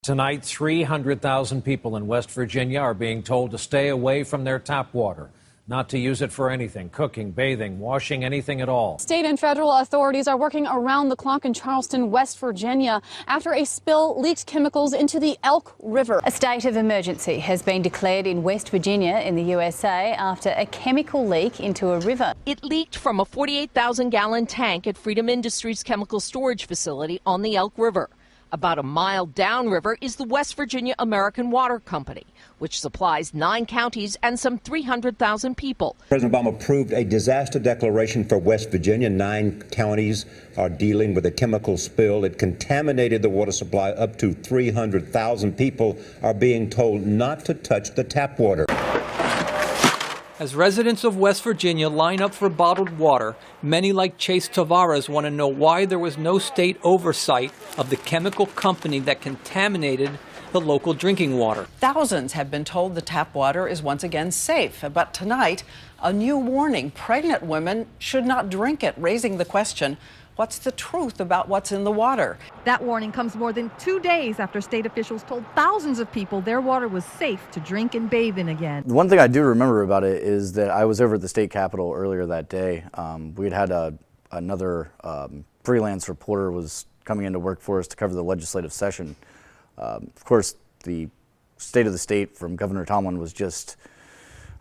Tonight, 300,000 people in West Virginia are being told to stay away from their tap water, not to use it for anything, cooking, bathing, washing, anything at all. State and federal authorities are working around the clock in Charleston, West Virginia, after a spill leaked chemicals into the Elk River. A state of emergency has been declared in West Virginia in the USA after a chemical leak into a river. It leaked from a 48,000-gallon tank at Freedom Industries chemical storage facility on the Elk River. About a mile downriver is the West Virginia American Water Company, which supplies 9 counties and some 300,000 people. President Obama approved a disaster declaration for West Virginia. 9 counties are dealing with a chemical spill. It contaminated the water supply. Up to 300,000 people are being told not to touch the tap water. As residents of West Virginia line up for bottled water, many like Chase Tavares want to know why there was no state oversight of the chemical company that contaminated the local drinking water. Thousands have been told the tap water is once again safe, but tonight, a new warning: pregnant women should not drink it, raising the question, what's the truth about what's in the water? That warning comes more than 2 days after state officials told thousands of people their water was safe to drink and bathe in again. One thing I do remember about it is that I was over at the state capitol earlier that day. We had another freelance reporter was coming into work for us to cover the legislative session. Of course, the state of the state from Governor Tomlin was just,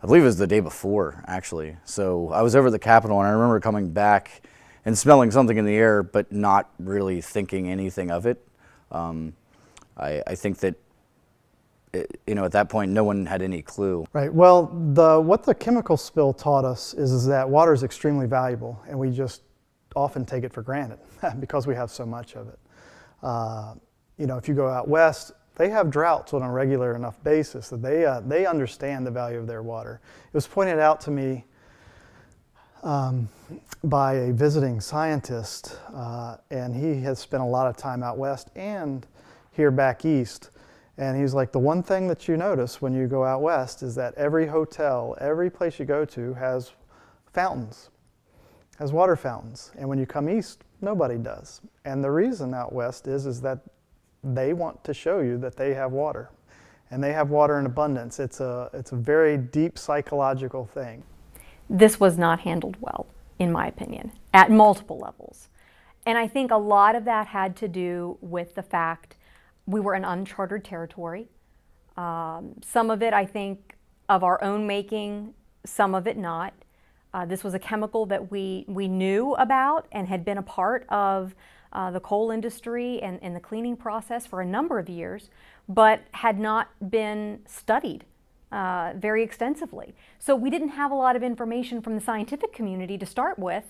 I believe it was the day before, actually. So I was over at the Capitol, and I remember coming back and smelling something in the air, but not really thinking anything of it. I think that, at that point, no one had any clue. Right. Well, what the chemical spill taught us is that water is extremely valuable, and we just often take it for granted because we have so much of it. If you go out west, they have droughts on a regular enough basis that they understand the value of their water. It was pointed out to me by a visiting scientist, and he has spent a lot of time out west and here back east. And he's like, the one thing that you notice when you go out west is that every hotel, every place you go to has fountains, has water fountains. And when you come east, nobody does. And the reason out west is that they want to show you that they have water. And they have water in abundance. It's a very deep psychological thing. This was not handled well, in my opinion, at multiple levels. And I think a lot of that had to do with the fact we were in uncharted territory. Some of it, I think, of our own making, some of it not. This was a chemical that we knew about and had been a part of the coal industry and the cleaning process for a number of years, but had not been studied very extensively. So we didn't have a lot of information from the scientific community to start with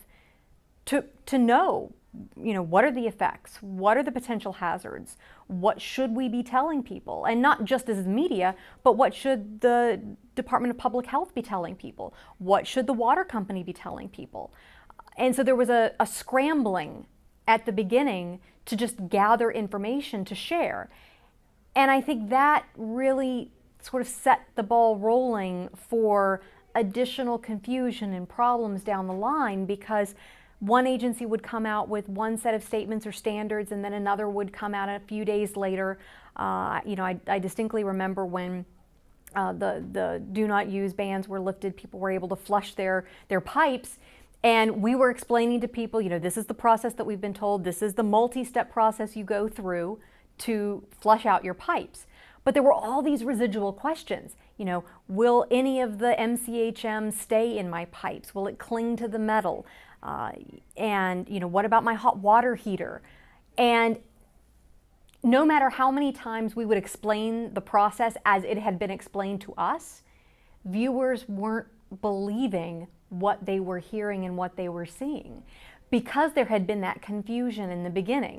to know, what are the effects? What are the potential hazards? What should we be telling people? And not just as media, but what should the Department of Public Health be telling people? What should the water company be telling people? And so there was a scrambling at the beginning to just gather information to share. And I think that really sort of set the ball rolling for additional confusion and problems down the line, because one agency would come out with one set of statements or standards, and then another would come out a few days later. I distinctly remember when the do not use bans were lifted, people were able to flush their pipes, and we were explaining to people, this is the process that we've been told, this is the multi-step process you go through to flush out your pipes. But there were all these residual questions. Will any of the MCHM stay in my pipes? Will it cling to the metal? And what about my hot water heater? And no matter how many times we would explain the process as it had been explained to us, viewers weren't believing what they were hearing and what they were seeing, because there had been that confusion in the beginning.